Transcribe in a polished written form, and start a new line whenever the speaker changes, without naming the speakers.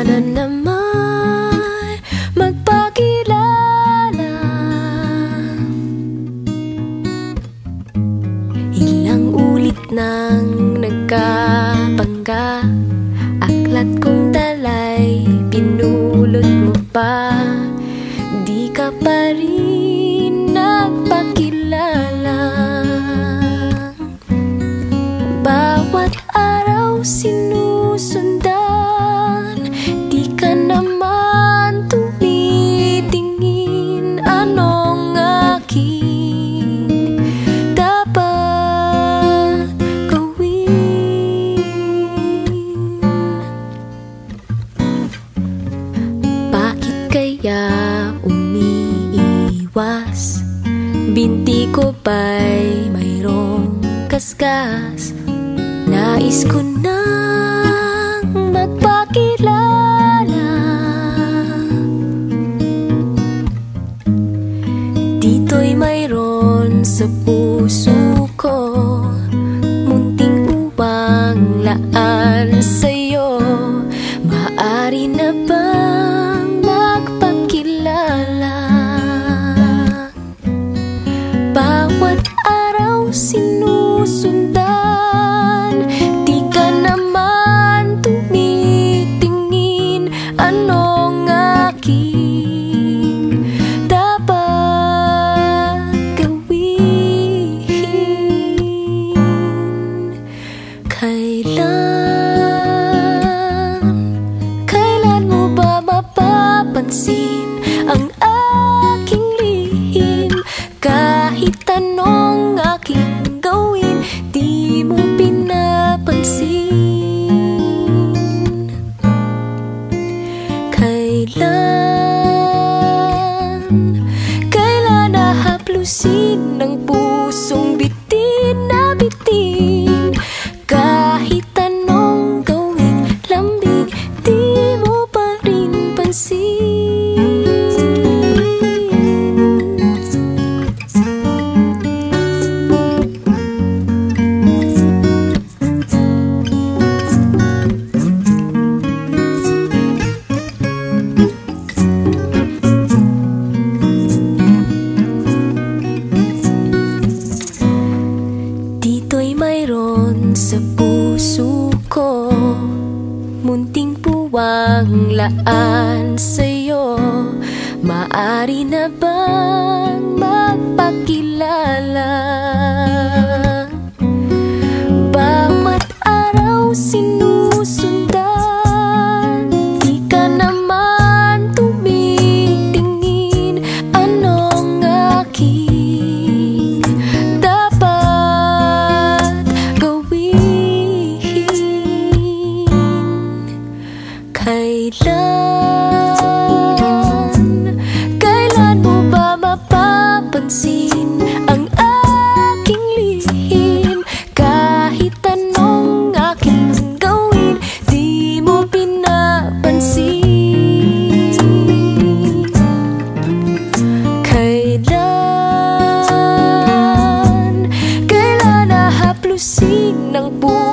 Sana naman magpakilala. Ilang ulit nang nagkapangga, aklat kong dalay pinulot mo pa. Di ka pa rin nagpakilala. Bawat araw sinusundan, di ka naman tumitingin. Anong aking dapat gawin? Bakit kaya umiiwas? Binti ko ba'y mayroong kaskas? Nais ko nang magpakilala. Dito'y mayroon sa puso ko, munting upang laan sa'yo. Maaari na bang magpakilala? Bawat araw sinusundan, di ka naman tumitingin. Anong aking dapat gawin? Kailan mo ba mapapansin ang aking lihim? Kahit anong aking gawin, di mo pinapansin. Kailan nahaplusin ng pusong bitin na bitin? Kahit anong gawing lambing, di mo pa rin pansin. Dito'y mayroon sa puso ko, munting puwang laan sa'yo. Maaari na bang magpakilala? Bawat araw sinusundan, di ka naman tumitingin. Anong aking dapat gawin? Kailan mo ba mapapansin ang aking lihim? Kahit anong aking gawin, di mo pinapansin. Kailan nahaplusin ng puso